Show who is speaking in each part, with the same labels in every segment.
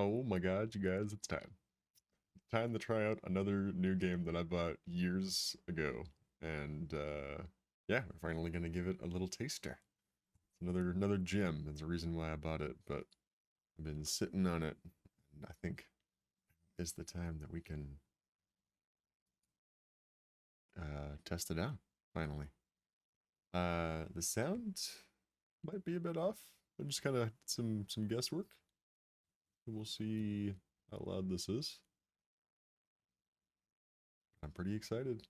Speaker 1: Oh my god, you guys, it's time. Time to try out another new game that I bought years ago. And yeah, we're finally gonna give it a little taster. It's another gem. There's a reason why I bought it, but I've been sitting on it. And I think it's the time that we can test it out, finally. The sound might be a bit off. I just kinda some guesswork. We'll see how loud this is. I'm pretty excited.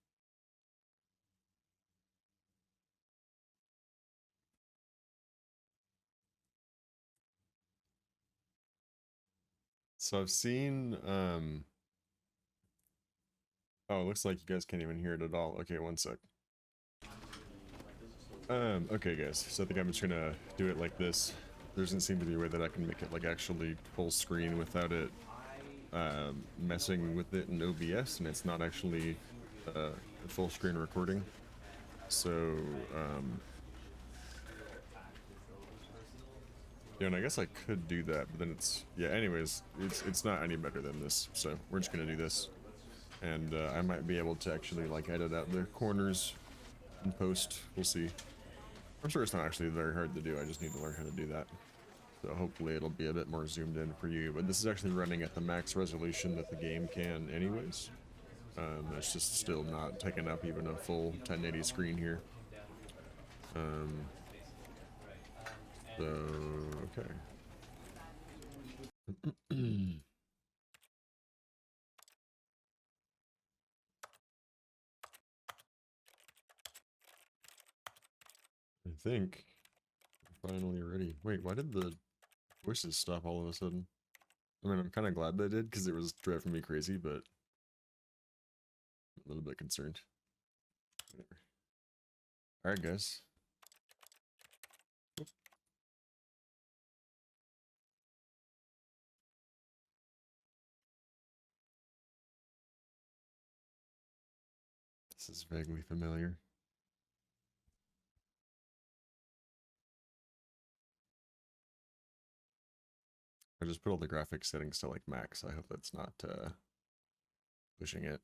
Speaker 1: So I've seen oh, it looks like you guys can't even hear it at all. Okay, one sec. Okay guys, so I think I'm just gonna do it like this. There doesn't seem to be a way that I can make it like actually full screen without it messing with it in OBS, and it's not actually a full screen recording. So yeah, and I guess I could do that, but then it's, yeah, anyways, it's not any better than this, so we're just gonna do this. And I might be able to actually like edit out the corners in post. We'll see. I'm sure it's not actually very hard to do. I just need to learn how to do that. So hopefully it'll be a bit more zoomed in for you. But this is actually running at the max resolution that the game can anyways. It's just still not taking up even a full 1080 screen here. So, okay. I think we're finally ready. Wait, why did the voices stop all of a sudden? I mean, I'm kind of glad they did because it was driving me crazy, but a little bit concerned. Whatever. All right, guys. This is vaguely familiar. I just put all the graphics settings to like max. I hope that's not pushing it.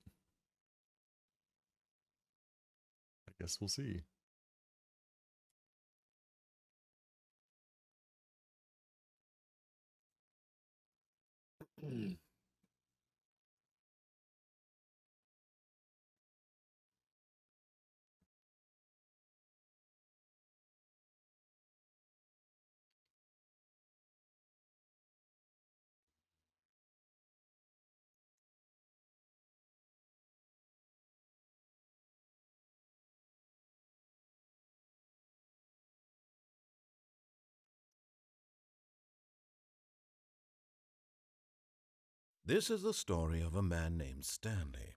Speaker 1: I guess we'll see.
Speaker 2: This is the story of a man named Stanley.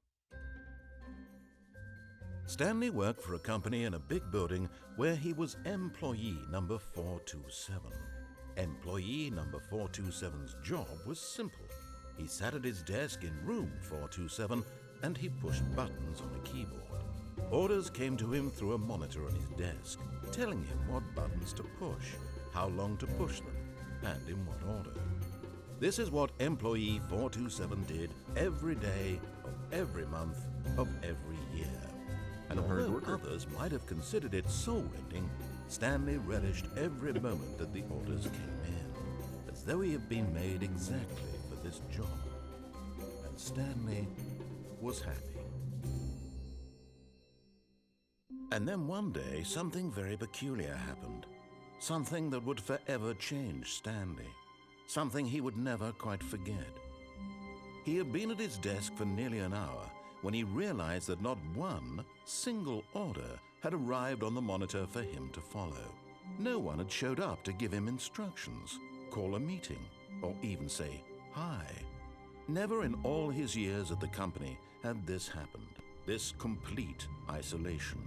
Speaker 2: Stanley worked for a company in a big building where he was employee number 427. Employee number 427's job was simple. He sat at his desk in room 427 and he pushed buttons on a keyboard. Orders came to him through a monitor on his desk, telling him what buttons to push, how long to push them, and in what order. This is what employee 427 did every day of every month of every year. And although others might have considered it soul-rending, Stanley relished every moment that the orders came in, as though he had been made exactly for this job. And Stanley was happy. And then one day, something very peculiar happened. Something that would forever change Stanley. Something he would never quite forget. He had been at his desk for nearly an hour when he realized that not one single order had arrived on the monitor for him to follow. No one had showed up to give him instructions, call a meeting, or even say hi. Never in all his years at the company had this happened, this complete isolation.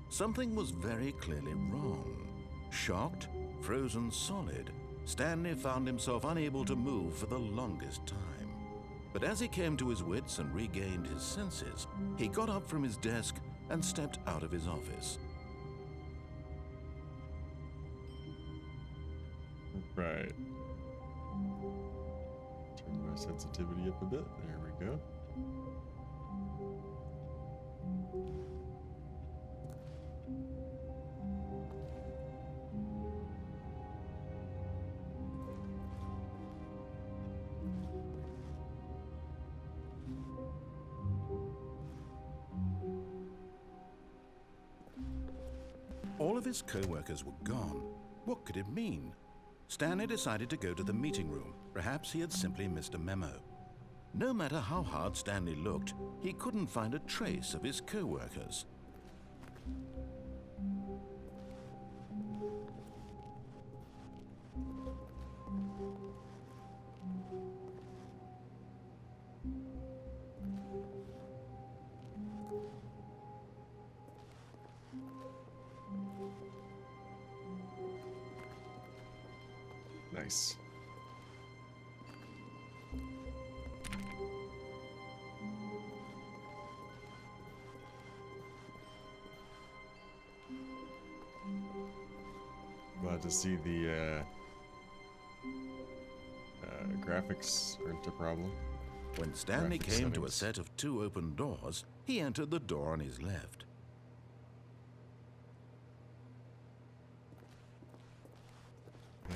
Speaker 2: Something was very clearly wrong. Shocked, frozen solid, Stanley found himself unable to move for the longest time. But as he came to his wits and regained his senses, he got up from his desk and stepped out of his office.
Speaker 1: Right. Turn my sensitivity up a bit. There we go.
Speaker 2: All of his co-workers were gone. What could it mean? Stanley decided to go to the meeting room. Perhaps he had simply missed a memo. No matter how hard Stanley looked, he couldn't find a trace of his co-workers.
Speaker 1: Nice. Glad to see the graphics aren't a problem.
Speaker 2: When Stanley
Speaker 1: Graphic
Speaker 2: came to a
Speaker 1: settings.
Speaker 2: set of 2 open doors, he entered the door on his left.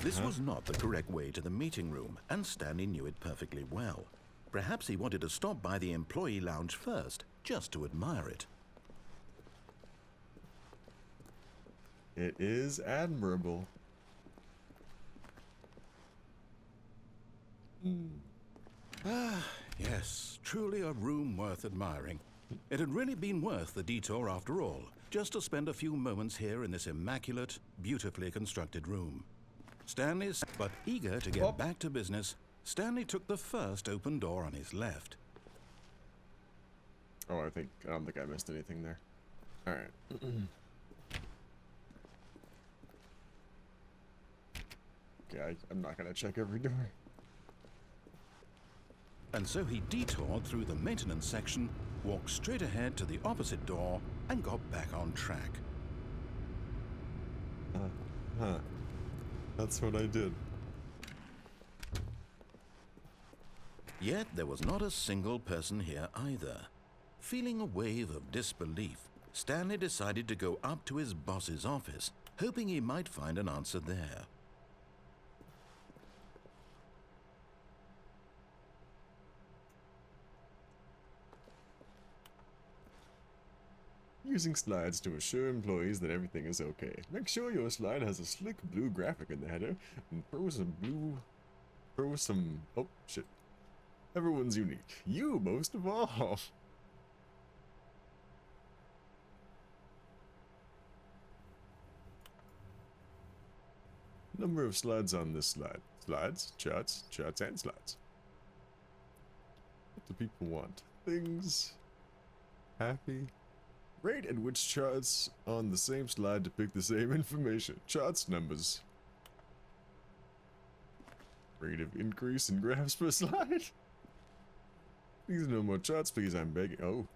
Speaker 2: This was not the correct way to the meeting room, and Stanley knew it perfectly well. Perhaps he wanted to stop by the employee lounge first, just to admire it.
Speaker 1: It is admirable.
Speaker 2: Yes, truly a room worth admiring. It had really been worth the detour after all, just to spend a few moments here in this immaculate, beautifully constructed room. Stanley's, but eager to get back to business, Stanley took the first open door on his left.
Speaker 1: Oh, I don't think I missed anything there. Alright. Okay, I'm not gonna check every door.
Speaker 2: And so he detoured through the maintenance section, walked straight ahead to the opposite door, and got back on track.
Speaker 1: That's what I did.
Speaker 2: Yet there was not a single person here either. Feeling a wave of disbelief, Stanley decided to go up to his boss's office, hoping he might find an answer there.
Speaker 1: Using slides to assure employees that everything is okay. Make sure your slide has a slick blue graphic in the header and throw some, oh shit. Everyone's unique. You most of all. Number of slides on this slide. Slides, charts, charts, and slides. What do people want? Things. Happy. Rate at which charts on the same slide depict the same information. Charts, numbers. Rate of increase in graphs per slide. Please no more charts, please, I'm begging. Oh.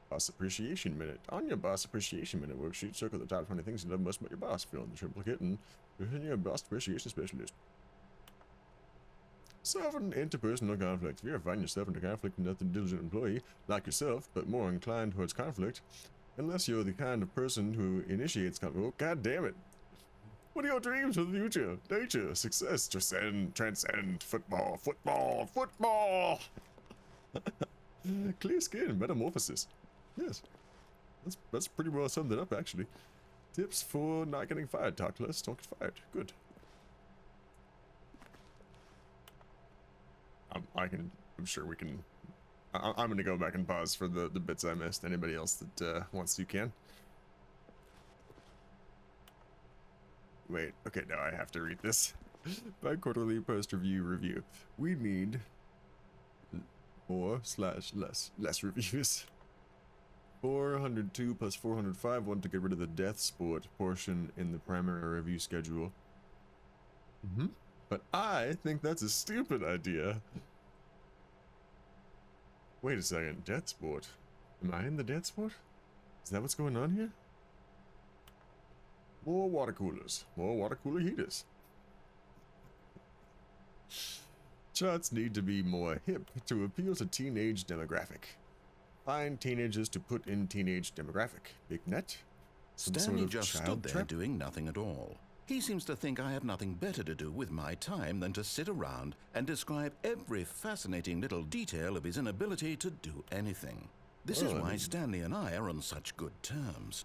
Speaker 1: Boss Appreciation Minute. On your Boss Appreciation Minute worksheet, circle the top 20 things you love most about your boss. Fill in the triplicate and you're your Boss Appreciation Specialist. Solving interpersonal conflict. If you ever find yourself in a conflict with another diligent employee, like yourself, but more inclined towards conflict, unless you're the kind of person who initiates conflict. Oh, god damn it. What are your dreams for the future? Nature, success, transcend, football. Clear skin, metamorphosis. Yes. That's pretty well summed it up, actually. Tips for not getting fired. Talk less, don't get fired. Good. I'm sure we can. I'm gonna go back and pause for the bits I missed. Anybody else that wants to can. Wait, okay, now I have to read this. Bi-quarterly post-review. We need more/less reviews. 402 plus 405 want to get rid of the death sport portion in the primary review schedule. But I think that's a stupid idea. Wait a second, death sport. Am I in the death sport? Is that what's going on here? More water coolers. More water cooler heaters. Charts need to be more hip to appeal to teenage demographic. Find teenagers to put in teenage demographic. Big net? Some
Speaker 2: Stanley
Speaker 1: sort of
Speaker 2: just
Speaker 1: child
Speaker 2: stood there
Speaker 1: trap?
Speaker 2: doing nothing at all. He seems to think I have nothing better to do with my time than to sit around and describe every fascinating little detail of his inability to do anything. This is why Stanley and I are on such good terms.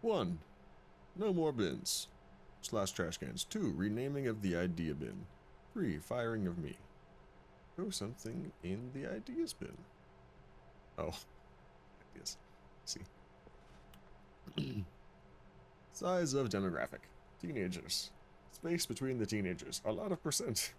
Speaker 1: 1. No more bins. / trash cans. 2. Renaming of the idea bin. 3. Firing of me. Throw something in the ideas bin. Oh. Ideas. See. Size of demographic. Teenagers. Space between the teenagers. A lot of percent.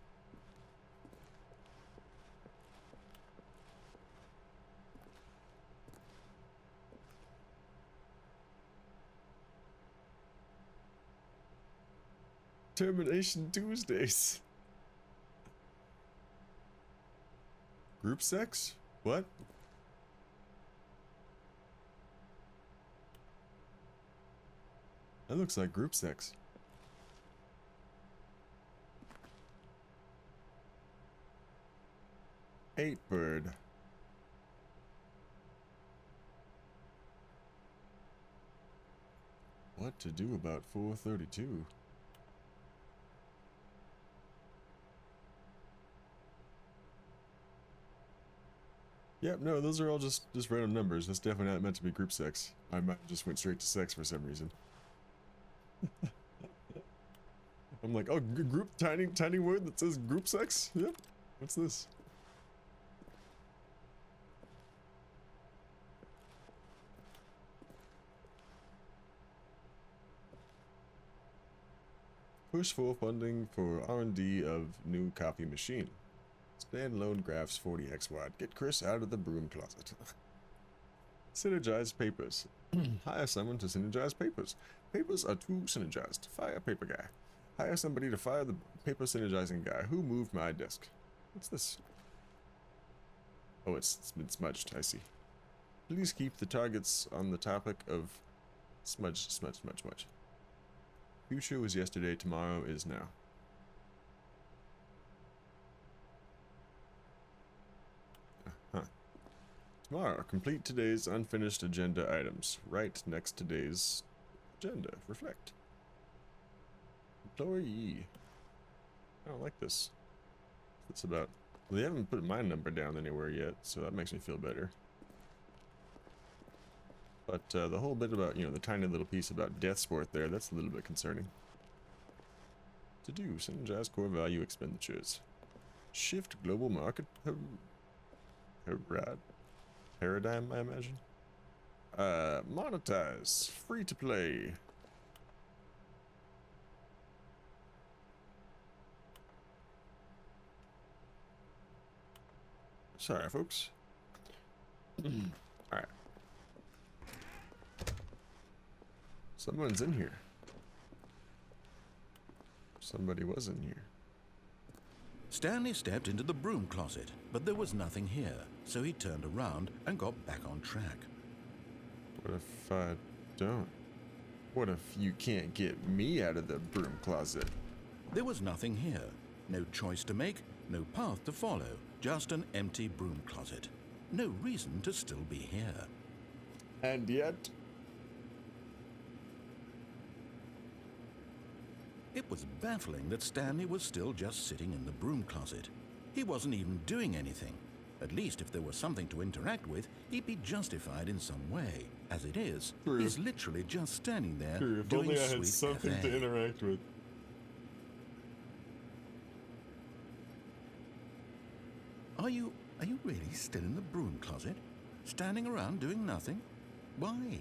Speaker 1: Termination Tuesdays. Group sex? What? That looks like group sex. Eight bird. What to do about 432? Yep, no, those are all just random numbers. That's definitely not meant to be group sex. I might just went straight to sex for some reason. I'm like, oh, group, tiny word that says group sex? Yep. What's this? Push for funding for R&D of new copy machine. Standalone graphs 40x wide. Get Chris out of the broom closet. Synergized papers. Hire someone to synergize papers. Papers are too synergized. Fire paper guy. Hire somebody to fire the paper synergizing guy. Who moved my desk? What's this? Oh, it's been smudged. I see. Please keep the targets on the topic of smudge. Future was yesterday. Tomorrow is now. Tomorrow, complete today's unfinished agenda items. Right next to today's agenda. Reflect. Employee. I don't like this. What's this about? Well, they haven't put my number down anywhere yet, so that makes me feel better. But the whole bit about, the tiny little piece about death sport there, that's a little bit concerning. To do, synergize core value expenditures. Shift global market paradigm, I imagine. Monetize. Free to play. Sorry, folks. Alright. Someone's in here. Somebody was in here.
Speaker 2: Stanley stepped into the broom closet, but there was nothing here, so he turned around and got back on track.
Speaker 1: What if I don't? What if you can't get me out of the broom closet?
Speaker 2: There was nothing here. No choice to make, no path to follow, just an empty broom closet. No reason to still be here.
Speaker 1: And yet...
Speaker 2: It was baffling that Stanley was still just sitting in the broom closet. He wasn't even doing anything. At least if there was something to interact with, he'd be justified in some way. As it is, he's literally just standing there
Speaker 1: if
Speaker 2: doing
Speaker 1: only I had
Speaker 2: sweet
Speaker 1: something
Speaker 2: FA.
Speaker 1: to interact with.
Speaker 2: Are you really still in the broom closet? Standing around doing nothing? Why?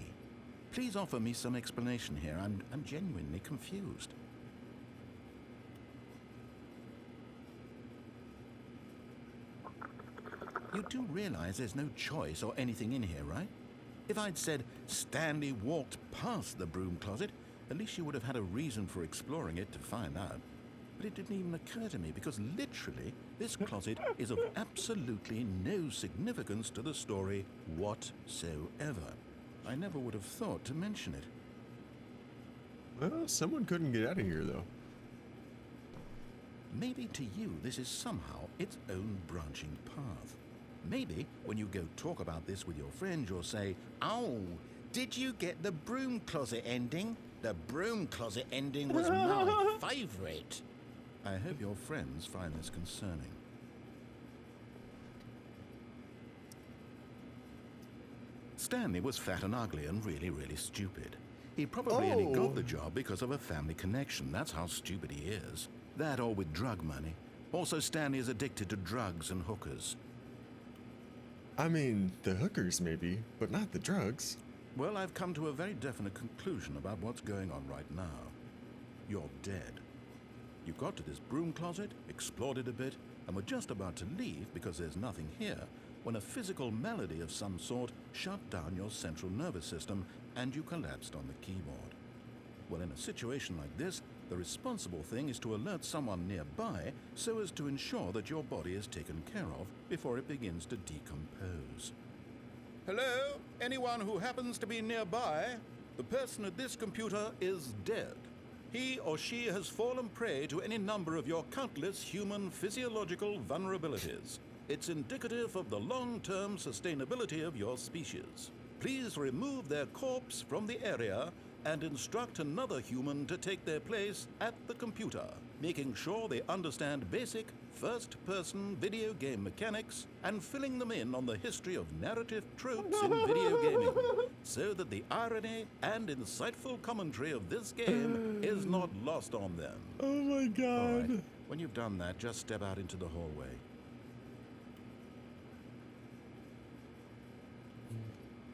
Speaker 2: Please offer me some explanation here. I'm genuinely confused. You do realize there's no choice or anything in here, right? If I'd said Stanley walked past the broom closet, at least you would have had a reason for exploring it to find out. But it didn't even occur to me because literally this closet is of absolutely no significance to the story whatsoever. I never would have thought to mention it.
Speaker 1: Well, someone couldn't get out of here, though.
Speaker 2: maybe to you this is somehow its own branching path. Maybe when you go talk about this with your friends, you'll say, "Oh, did you get the broom closet ending? The broom closet ending was my favorite." I hope your friends find this concerning. Stanley was fat and ugly and really, really stupid. He probably only got the job because of a family connection. That's how stupid he is. That or with drug money. Also, Stanley is addicted to drugs and hookers.
Speaker 1: I mean, the hookers maybe, but not the drugs.
Speaker 2: Well, I've come to a very definite conclusion about what's going on right now. You're dead. You got to this broom closet, explored it a bit, and were just about to leave because there's nothing here, when a physical malady of some sort shut down your central nervous system and you collapsed on the keyboard. Well, in a situation like this, the responsible thing is to alert someone nearby so as to ensure that your body is taken care of before it begins to decompose. Hello? Anyone who happens to be nearby? The person at this computer is dead. He or she has fallen prey to any number of your countless human physiological vulnerabilities. It's indicative of the long-term sustainability of your species. Please remove their corpse from the area and instruct another human to take their place at the computer, making sure they understand basic first-person video game mechanics and filling them in on the history of narrative tropes in video gaming, so that the irony and insightful commentary of this game is not lost on them.
Speaker 1: Oh my god.
Speaker 2: All right. When you've done that, just step out into the hallway.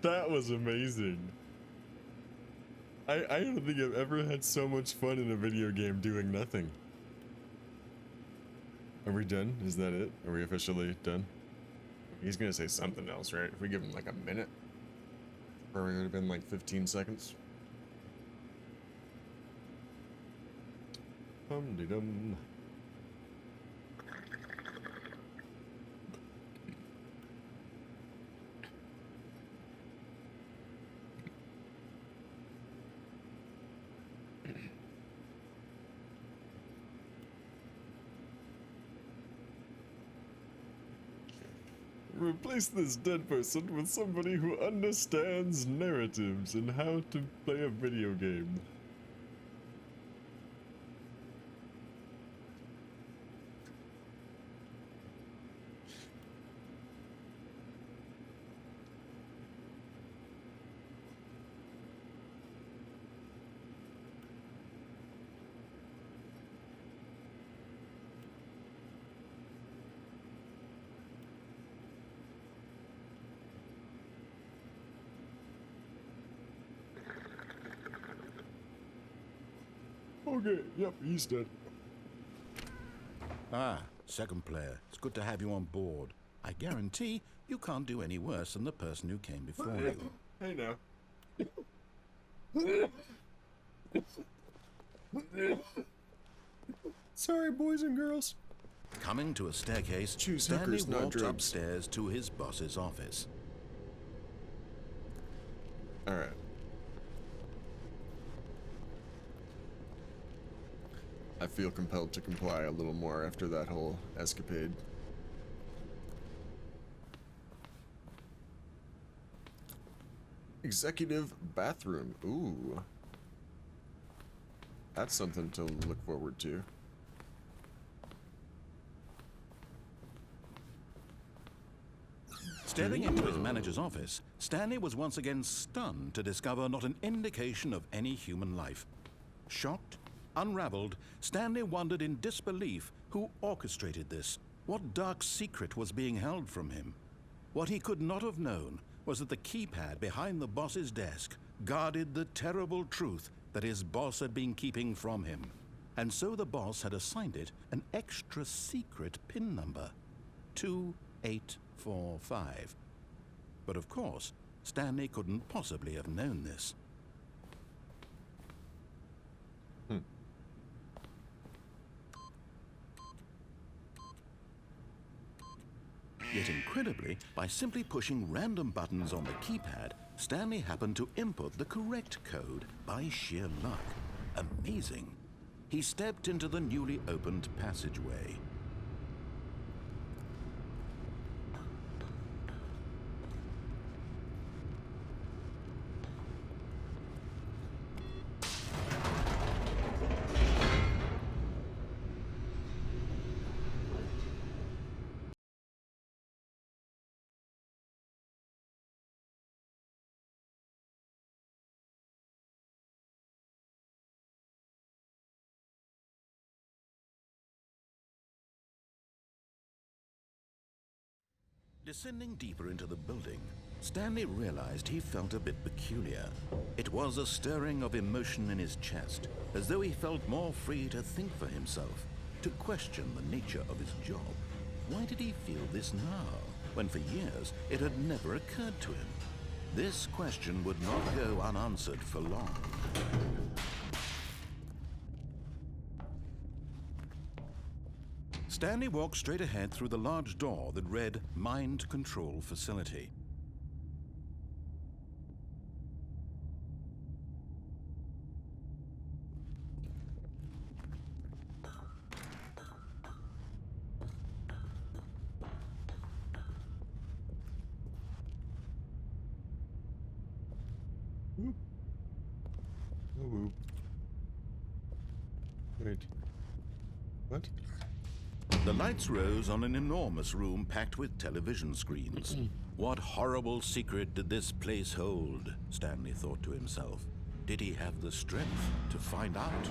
Speaker 1: That was amazing. I don't think I've ever had so much fun in a video game doing nothing. Are we done? Is that it? Are we officially done? He's gonna say something else, right? If we give him like a minute, probably would have been like 15 seconds. Dum-de-dum. Replace this dead person with somebody who understands narratives and how to play a video game. Okay, yep, he's dead.
Speaker 2: Ah, second player. It's good to have you on board. I guarantee you can't do any worse than the person who came before you.
Speaker 1: Hey now. Sorry, boys and girls.
Speaker 2: Coming to a staircase,
Speaker 1: Choose
Speaker 2: Stanley
Speaker 1: hookers, not
Speaker 2: walked
Speaker 1: drugs.
Speaker 2: upstairs to his boss's office.
Speaker 1: Alright. I feel compelled to comply a little more after that whole escapade. Executive bathroom. Ooh. That's something to look forward to.
Speaker 2: Staring into his manager's office, Stanley was once again stunned to discover not an indication of any human life. Shocked, unraveled, Stanley wondered in disbelief who orchestrated this. What dark secret was being held from him? What he could not have known was that the keypad behind the boss's desk guarded the terrible truth that his boss had been keeping from him. And so the boss had assigned it an extra secret PIN number, 2845. But of course, Stanley couldn't possibly have known this. Yet incredibly, by simply pushing random buttons on the keypad, Stanley happened to input the correct code by sheer luck. Amazing. he stepped into the newly opened passageway. Descending deeper into the building, Stanley realized he felt a bit peculiar. It was a stirring of emotion in his chest, as though he felt more free to think for himself, to question the nature of his job. Why did he feel this now, when for years it had never occurred to him? This question would not go unanswered for long. Stanley walked straight ahead through the large door that read Mind Control Facility.
Speaker 1: Whoop. Oh, whoop. Wait. What?
Speaker 2: The lights rose on an enormous room packed with television screens. What horrible secret did this place hold? Stanley thought to himself. Did he have the strength to find out?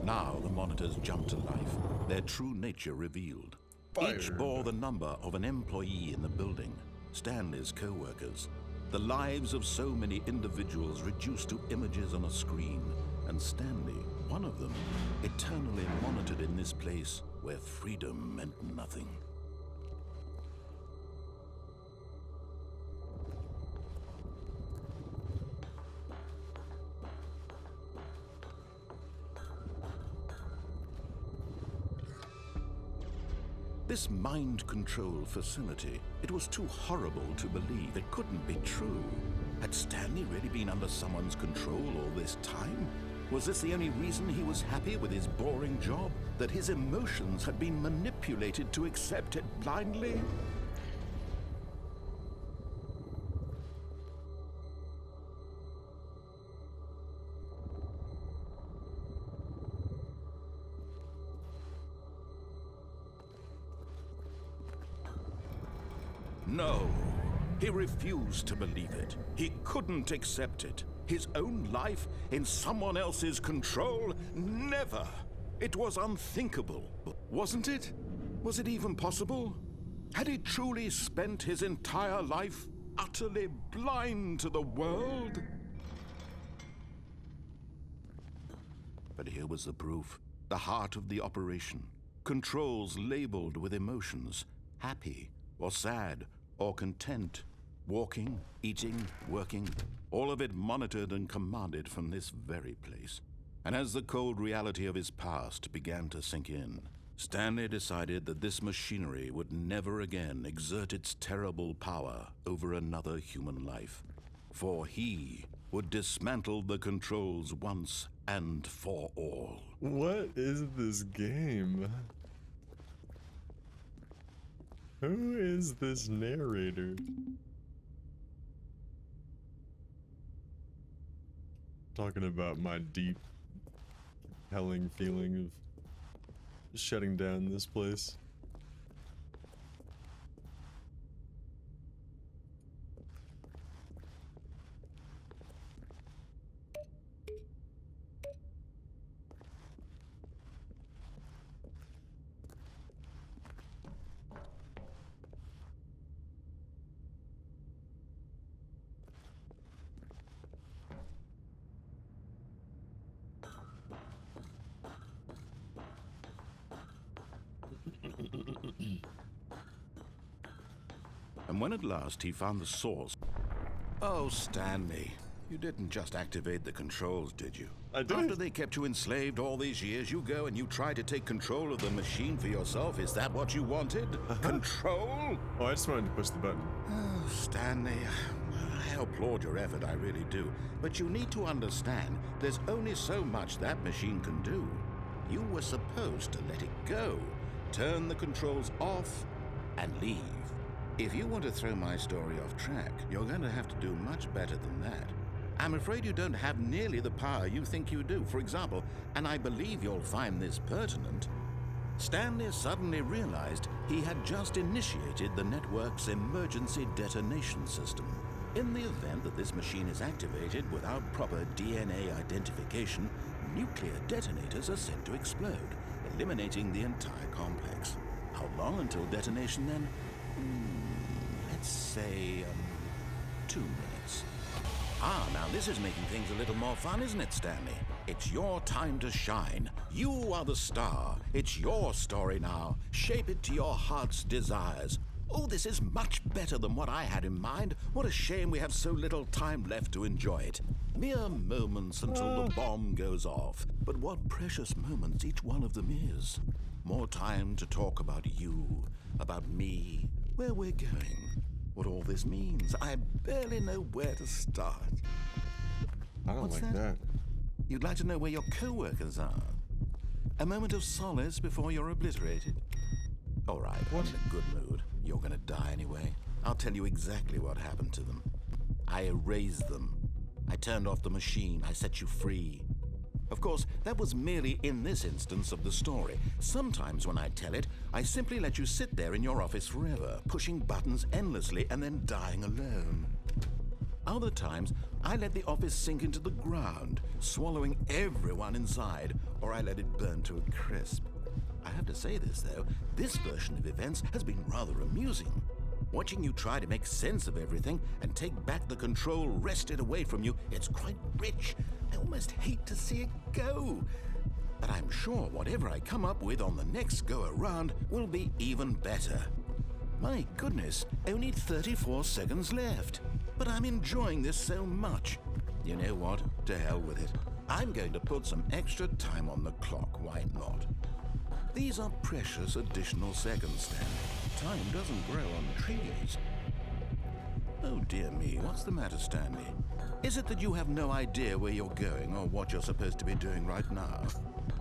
Speaker 2: Now the monitors jumped to life, their true nature revealed. Each bore the number of an employee in the building, Stanley's co-workers. The lives of so many individuals reduced to images on a screen, and Stanley, one of them, eternally monitored in this place where freedom meant nothing. This mind control facility, it was too horrible to believe. It couldn't be true. Had Stanley really been under someone's control all this time? Was this the only reason he was happy with his boring job? That his emotions had been manipulated to accept it blindly? No, he refused to believe it. He couldn't accept it. His own life in someone else's control? Never! It was unthinkable, wasn't it? Was it even possible? Had he truly spent his entire life utterly blind to the world? But here was the proof. The heart of the operation. Controls labeled with emotions. Happy or sad or content. Walking, eating, working. All of it monitored and commanded from this very place. And as the cold reality of his past began to sink in, Stanley decided that this machinery would never again exert its terrible power over another human life. For he would dismantle the controls once and for all.
Speaker 1: What is this game? Who is this narrator? Talking about my deep, compelling feeling of shutting down this place.
Speaker 2: And when at last he found the source... Oh, Stanley, You didn't just activate the controls, did you?
Speaker 1: I did.
Speaker 2: After they kept you enslaved all these years, you go and you try to take control of the machine for yourself. Is that what you wanted? Control?
Speaker 1: Oh, I just wanted to push the button.
Speaker 2: Oh, Stanley, I applaud your effort, I really do. But you need to understand, there's only so much that machine can do. You were supposed to let it go, turn the controls off, and leave. If you want to throw my story off track, you're going to have to do much better than that. I'm afraid you don't have nearly the power you think you do. For example, and I believe you'll find this pertinent, Stanley suddenly realized he had just initiated the network's emergency detonation system. In the event that this machine is activated without proper DNA identification, nuclear detonators are set to explode, eliminating the entire complex. How long until detonation then? Let's say 2 minutes. Ah, now this is making things a little more fun, isn't it, Stanley? It's your time to shine. You are the star. It's your story now. Shape it to your heart's desires. Oh, this is much better than what I had in mind. What a shame we have so little time left to enjoy it. Mere moments until the bomb goes off. But what precious moments each one of them is. More time to talk about you, about me, where we're going, what all this means. I barely know where to start.
Speaker 1: I don't
Speaker 2: What's
Speaker 1: like that.
Speaker 2: You'd like to know where your co-workers are? A moment of solace before you're obliterated? All right, I'm in a good mood. You're gonna die anyway. I'll tell you exactly what happened to them. I erased them. I turned off the machine. I set you free. Of course, that was merely in this instance of the story. Sometimes when I tell it, I simply let you sit there in your office forever, pushing buttons endlessly and then dying alone. Other times, I let the office sink into the ground, swallowing everyone inside, or I let it burn to a crisp. I have to say this, though, this version of events has been rather amusing. Watching you try to make sense of everything and take back the control wrested away from you, it's quite rich. I almost hate to see it go. But I'm sure whatever I come up with on the next go-around will be even better. My goodness, only 34 seconds left. But I'm enjoying this so much. You know what? To hell with it. I'm going to put some extra time on the clock, why not? These are precious additional seconds, Stanley. Time doesn't grow on trees. Oh dear me, what's the matter, Stanley? Is it that you have no idea where you're going or what you're supposed to be doing right now?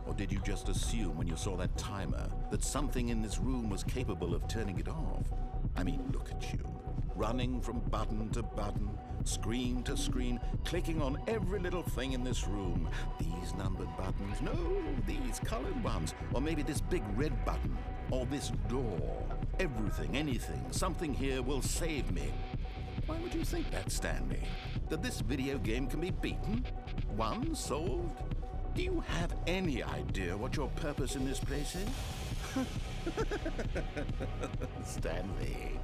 Speaker 2: Or did you just assume when you saw that timer that something in this room was capable of turning it off? I mean, look at you. Running from button to button, screen to screen, clicking on every little thing in this room. These numbered buttons, no, these colored ones. Or maybe this big red button, or this door. Everything, anything, something here will save me. Why would you think that, Stanley? That this video game can be beaten? Won? Solved? Do you have any idea what your purpose in this place is? Stanley,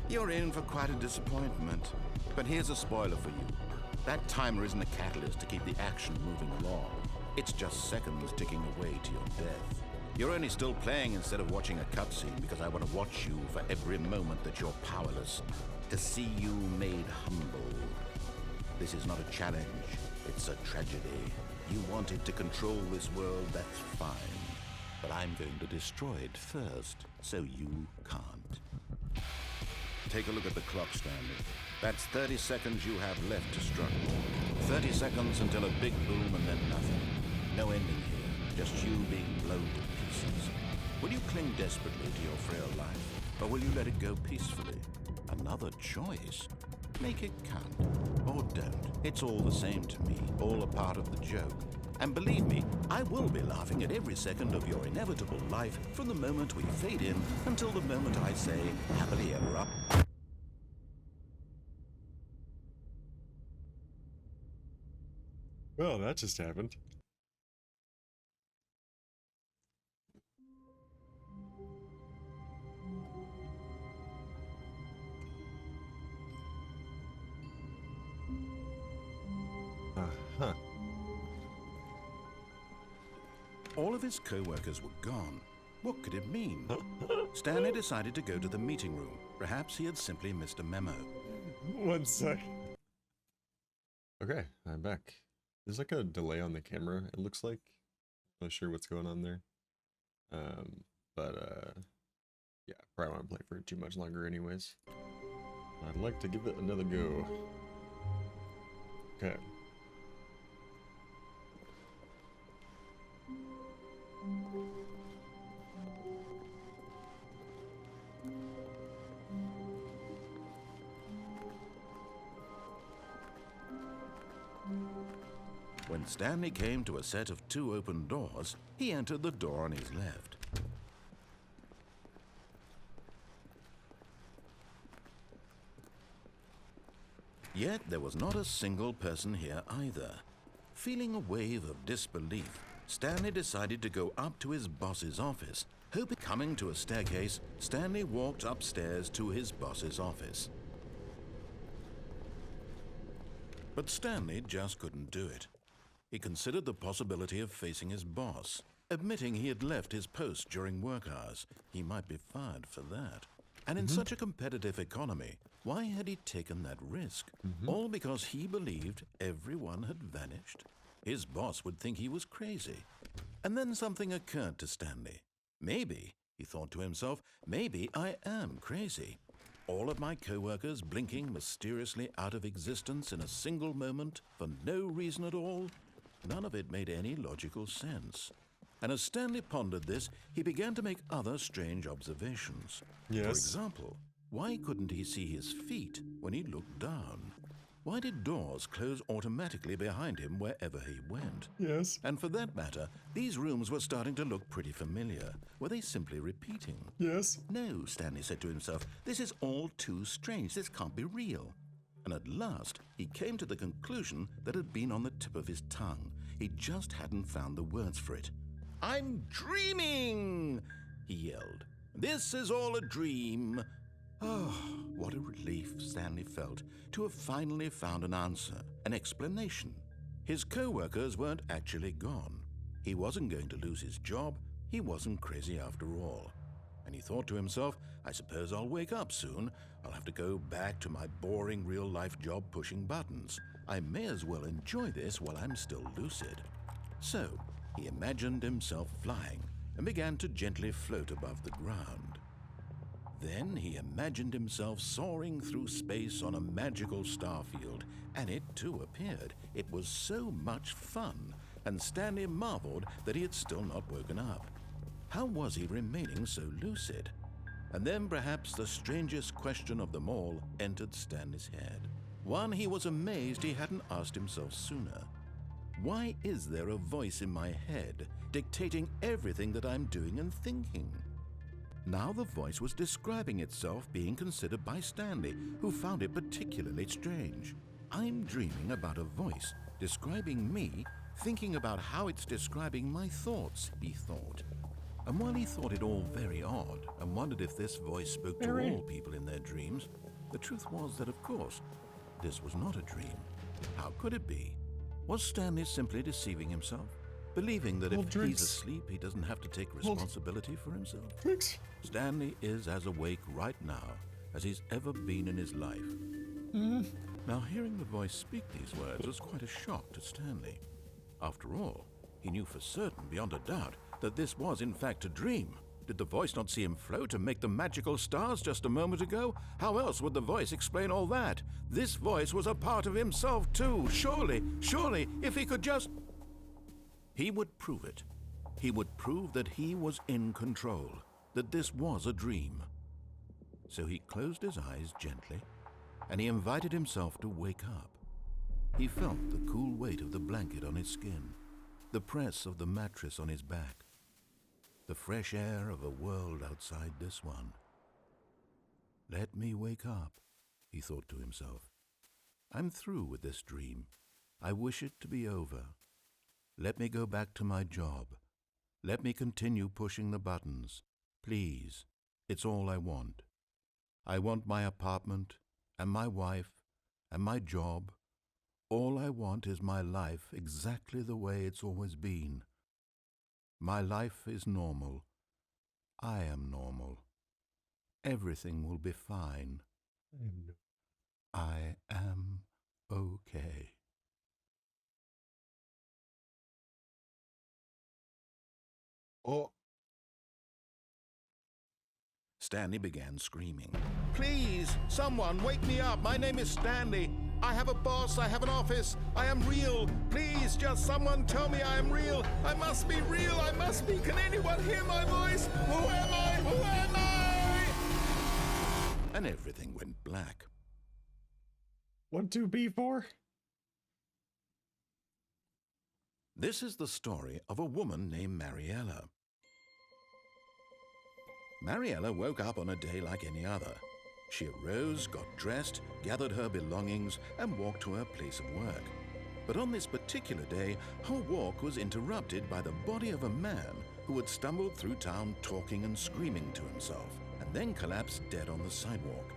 Speaker 2: you're in for quite a disappointment. But here's a spoiler for you. That timer isn't a catalyst to keep the action moving along. It's just seconds ticking away to your death. You're only still playing instead of watching a cutscene because I want to watch you for every moment that you're powerless, to see you made humble. This is not a challenge, it's a tragedy. You wanted to control this world, that's fine. But I'm going to destroy it first, so you can't. Take a look at the clock, Stanley. That's 30 seconds you have left to struggle. 30 seconds until a big boom and then nothing. No ending here, just you being blown to pieces. Will you cling desperately to your frail life, or will you let it go peacefully? Another choice. Make it count, or don't. It's all the same to me, all a part of the joke. And believe me, I will be laughing at every second of your inevitable life from the moment we fade in until the moment I say, happily ever after.
Speaker 1: Well, that just happened. Uh-huh.
Speaker 2: All of his co-workers were gone. What could it mean? Stanley decided to go to the meeting room. Perhaps he had simply missed a memo.
Speaker 1: 1 sec. Okay, I'm back. There's like a delay on the camera, it looks like. Not sure what's going on there. But yeah, probably won't play for too much longer anyways. I'd like to give it another go. Okay.
Speaker 2: When Stanley came to a set of 2 open doors, he entered the door on his left. Yet there was not a single person here either. Feeling a wave of disbelief, Stanley decided to go up to his boss's office. Coming to a staircase, Stanley walked upstairs to his boss's office. But Stanley just couldn't do it. He considered the possibility of facing his boss, admitting he had left his post during work hours. He might be fired for that. And in such a competitive economy, why had he taken that risk? All because he believed everyone had vanished? His boss would think he was crazy. And then something occurred to Stanley. Maybe, he thought to himself, maybe I am crazy. All of my co-workers blinking mysteriously out of existence in a single moment for no reason at all? None of it made any logical sense. And as Stanley pondered this, he began to make other strange observations.
Speaker 1: Yes.
Speaker 2: For example, why couldn't he see his feet when he looked down? Why did doors close automatically behind him wherever he went?
Speaker 1: Yes.
Speaker 2: And for that matter, these rooms were starting to look pretty familiar. Were they simply repeating?
Speaker 1: Yes.
Speaker 2: No, Stanley said to himself, this is all too strange. This can't be real. And at last, he came to the conclusion that had been on the tip of his tongue. He just hadn't found the words for it. I'm dreaming, he yelled. This is all a dream. Oh, what a relief Stanley felt to have finally found an answer, an explanation. His co-workers weren't actually gone. He wasn't going to lose his job. He wasn't crazy after all. And he thought to himself, I suppose I'll wake up soon. I'll have to go back to my boring real-life job pushing buttons. I may as well enjoy this while I'm still lucid. So, he imagined himself flying and began to gently float above the ground. Then he imagined himself soaring through space on a magical starfield, and it too appeared. It was so much fun, and Stanley marveled that he had still not woken up. How was he remaining so lucid? And then perhaps the strangest question of them all entered Stanley's head. One he was amazed he hadn't asked himself sooner. Why is there a voice in my head dictating everything that I'm doing and thinking? Now the voice was describing itself being considered by Stanley, who found it particularly strange. I'm dreaming about a voice describing me, thinking about how it's describing my thoughts, he thought. And while he thought it all very odd and wondered if this voice spoke to all people in their dreams, the truth was that, of course, this was not a dream. How could it be? Was Stanley simply deceiving himself? Believing that if he's asleep, he doesn't have to take responsibility for himself? Stanley is as awake right now as he's ever been in his life. Now, hearing the voice speak these words was quite a shock to Stanley. After all, he knew for certain, beyond a doubt, that this was in fact a dream. Did the voice not see him float and make the magical stars just a moment ago? How else would the voice explain all that? This voice was a part of himself too. Surely, if he could just... He would prove it. He would prove that he was in control, that this was a dream. So he closed his eyes gently, and he invited himself to wake up. He felt the cool weight of the blanket on his skin, the press of the mattress on his back, the fresh air of a world outside this one. Let me wake up, he thought to himself. I'm through with this dream. I wish it to be over. Let me go back to my job. Let me continue pushing the buttons. Please, it's all I want. I want my apartment and my wife and my job. All I want is my life exactly the way it's always been. My life is normal. I am normal. Everything will be fine. I am okay. Stanley began screaming. "Please, someone, wake me up. My name is Stanley. I have a boss. I have an office. I am real. Please, just someone tell me I am real. I must be real. I must be. Can anyone hear my voice? Who am I? Who am I?" And everything went black.
Speaker 1: 1, 2, B4.
Speaker 2: This is the story of a woman named Mariella. Mariella woke up on a day like any other. She arose, got dressed, gathered her belongings, and walked to her place of work. But on this particular day, her walk was interrupted by the body of a man who had stumbled through town talking and screaming to himself, and then collapsed dead on the sidewalk.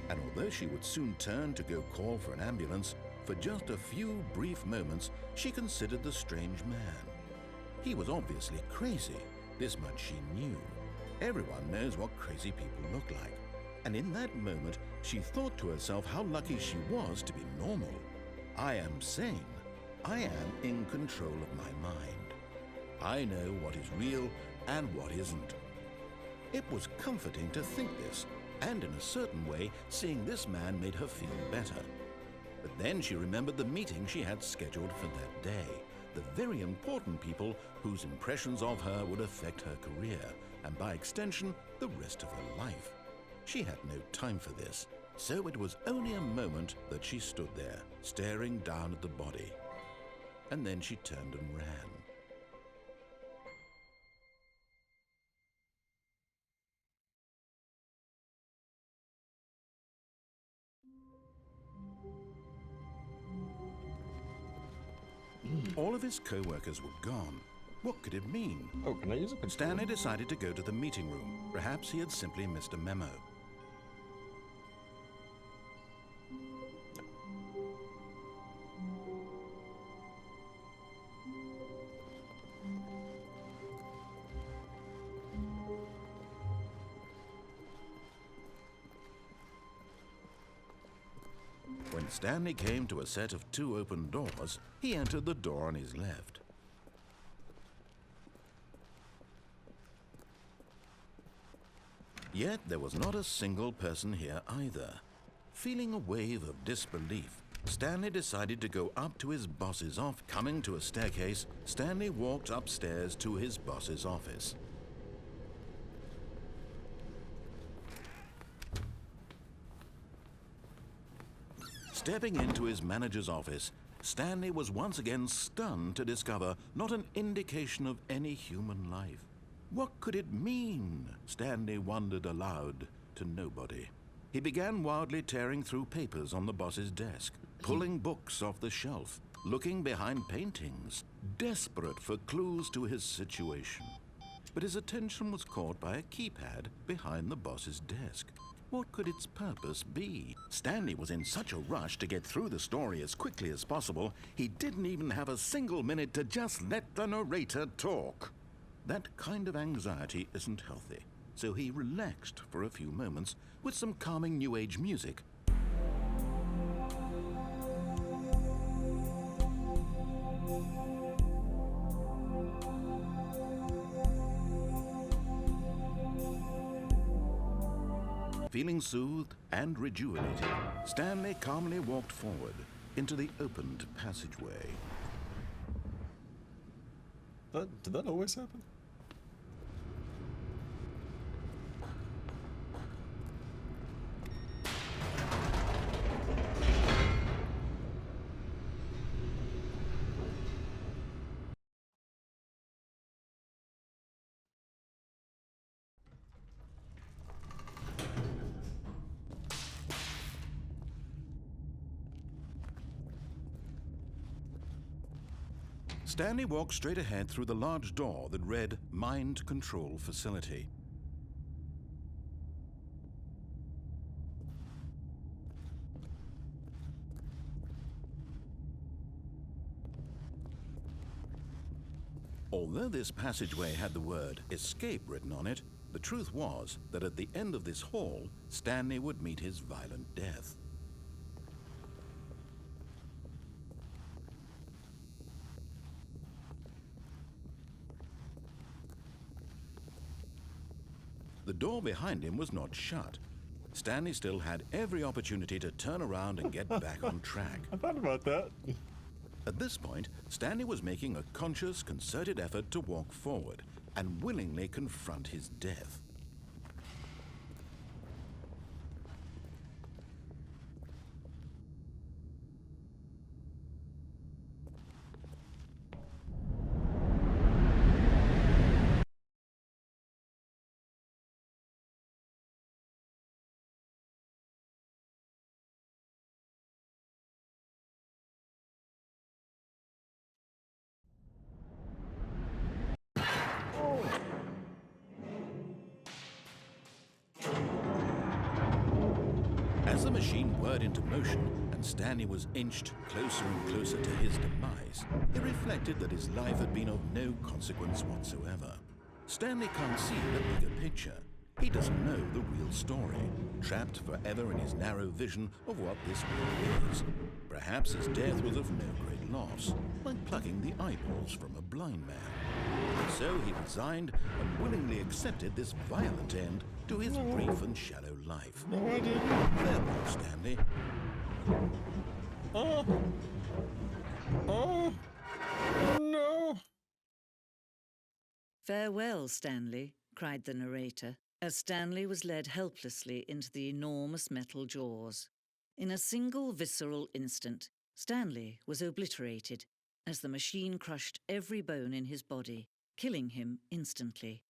Speaker 2: And although she would soon turn to go call for an ambulance, for just a few brief moments, she considered the strange man. He was obviously crazy. This much she knew. Everyone knows what crazy people look like. And in that moment, she thought to herself how lucky she was to be normal. I am sane. I am in control of my mind. I know what is real and what isn't. It was comforting to think this, and in a certain way, seeing this man made her feel better. But then she remembered the meeting she had scheduled for that day, the very important people whose impressions of her would affect her career, and by extension, the rest of her life. She had no time for this, so it was only a moment that she stood there, staring down at the body. And then she turned and ran. All of his co-workers were gone. What could it mean?
Speaker 1: Oh, can I use it?
Speaker 2: Stanley decided to go to the meeting room. Perhaps he had simply missed a memo. When Stanley came to a set of 2 open doors, he entered the door on his left. Yet there was not a single person here either. Feeling a wave of disbelief, Stanley decided to go up to his boss's office. Coming to a staircase, Stanley walked upstairs to his boss's office. Stepping into his manager's office, Stanley was once again stunned to discover not an indication of any human life. What could it mean? Stanley wondered aloud to nobody. He began wildly tearing through papers on the boss's desk, pulling books off the shelf, looking behind paintings, desperate for clues to his situation. But his attention was caught by a keypad behind the boss's desk. What could its purpose be? Stanley was in such a rush to get through the story as quickly as possible, he didn't even have a single minute to just let the narrator talk. That kind of anxiety isn't healthy, so he relaxed for a few moments with some calming New Age music. Feeling soothed and rejuvenated, Stanley calmly walked forward into the opened passageway.
Speaker 1: Did that always happen?
Speaker 2: Stanley walked straight ahead through the large door that read Mind Control Facility. Although this passageway had the word escape written on it, the truth was that at the end of this hall, Stanley would meet his violent death. The door behind him was not shut. Stanley still had every opportunity to turn around and get back on track.
Speaker 1: I thought about that.
Speaker 2: At this point, Stanley was making a conscious, concerted effort to walk forward and willingly confront his death. As the machine whirred into motion and Stanley was inched closer and closer to his demise, he reflected that his life had been of no consequence whatsoever. Stanley can't see the bigger picture. He doesn't know the real story, trapped forever in his narrow vision of what this world is. Perhaps his death was of no great loss, like plucking the eyeballs from a blind man. So he resigned and willingly accepted this violent end to his brief and shallow life.
Speaker 1: No, I didn't.
Speaker 2: Farewell, Stanley.
Speaker 1: Oh. Oh. Oh no.
Speaker 3: "Farewell, Stanley," cried the narrator, as Stanley was led helplessly into the enormous metal jaws. In a single visceral instant, Stanley was obliterated as the machine crushed every bone in his body, killing him instantly.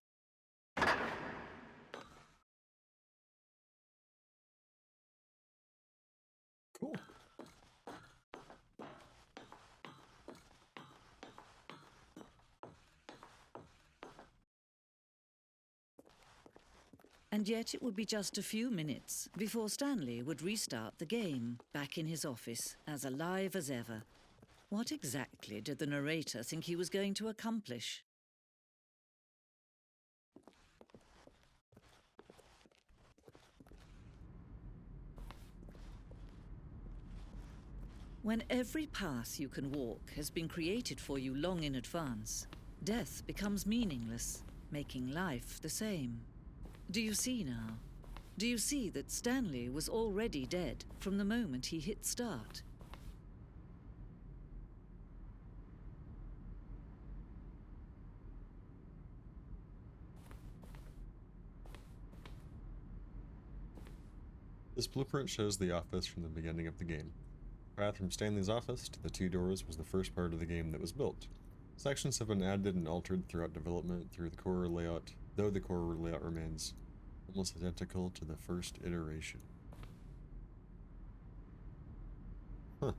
Speaker 1: Cool.
Speaker 3: And yet it would be just a few minutes before Stanley would restart the game, back in his office, as alive as ever. What exactly did the narrator think he was going to accomplish? When every path you can walk has been created for you long in advance, death becomes meaningless, making life the same. Do you see now? Do you see that Stanley was already dead from the moment he hit start?
Speaker 1: This blueprint shows the office from the beginning of the game. The path from Stanley's office to the two doors was the first part of the game that was built. Sections have been added and altered throughout development through the core layout, though the core layout remains almost identical to the first iteration. Huh.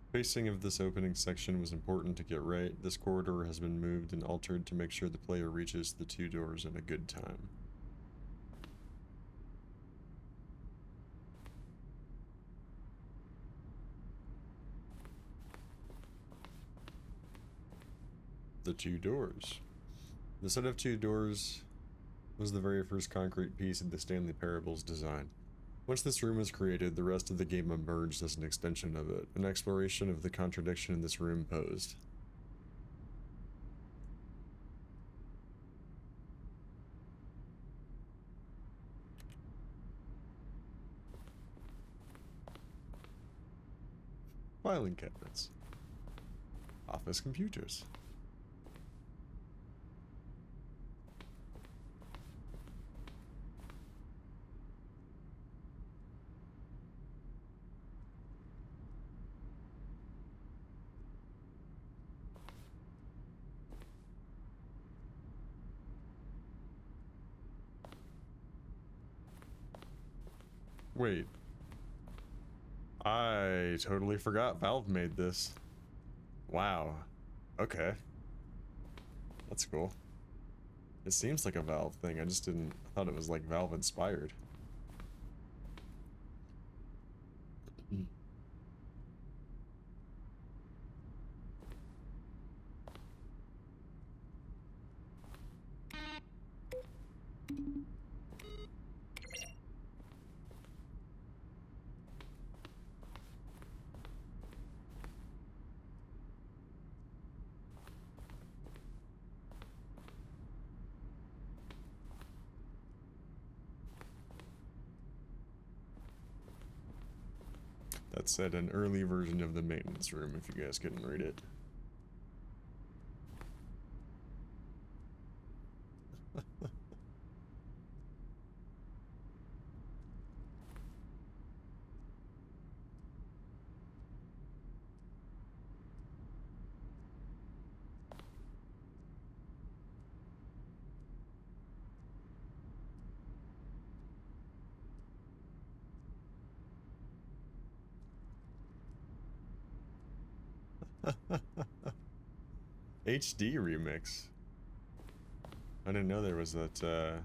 Speaker 1: Spacing of this opening section was important to get right. This corridor has been moved and altered to make sure the player reaches the two doors in a good time. The two doors. The set of two doors was the very first concrete piece of the Stanley Parable's design. Once this room was created, the rest of the game emerged as an extension of it, an exploration of the contradiction in this room posed. Filing cabinets. Office computers. Wait. I totally forgot Valve made this. Wow. Okay. That's cool. It seems like a Valve thing. I just didn't... I thought it was like Valve inspired. It said an early version of the maintenance room, if you guys couldn't read it. HD remix. I didn't know there was that,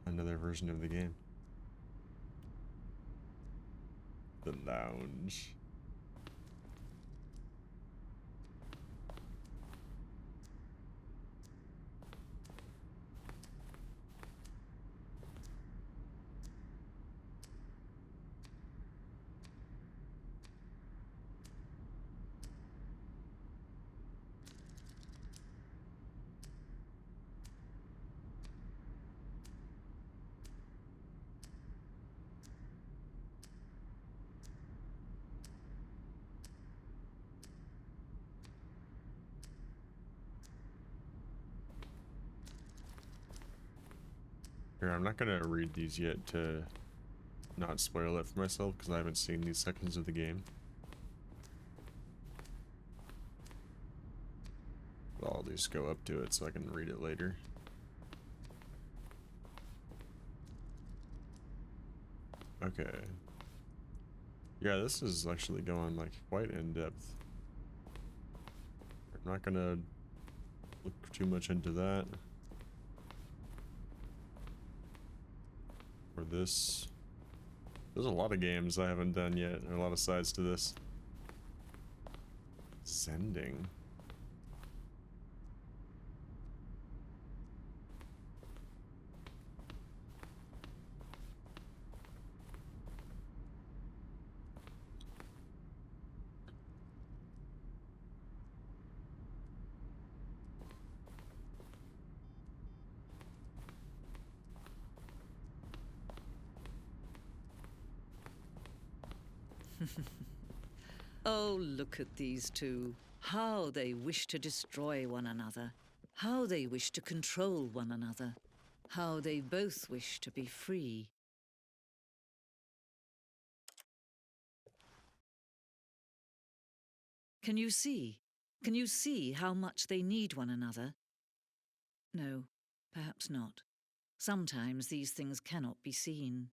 Speaker 1: another version of the game. The lounge. Here, I'm not gonna read these yet to not spoil it for myself, because I haven't seen these sections of the game. But I'll just go up to it so I can read it later. Okay. Yeah, this is actually going like quite in depth. I'm not gonna look too much into that. Or this. There's a lot of games I haven't done yet, and a lot of sides to this. Sending.
Speaker 3: Oh, look at these two. How they wish to destroy one another. How they wish to control one another. How they both wish to be free. Can you see? Can you see how much they need one another? No, perhaps not. Sometimes these things cannot be seen.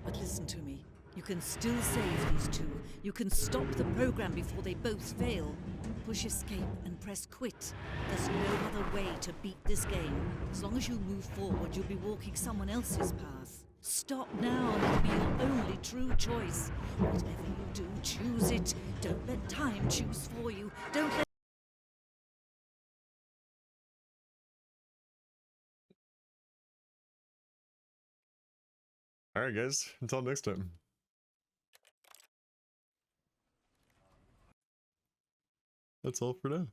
Speaker 3: But listen to me. You can still save these two. You can stop the program before they both fail. Push escape and press quit. There's no other way to beat this game. As long as you move forward, you'll be walking someone else's path. Stop now, and it'll be your only true choice. Whatever you do, choose it. Don't let time choose for you. Don't let...
Speaker 1: Alright guys, until next time. That's all for now.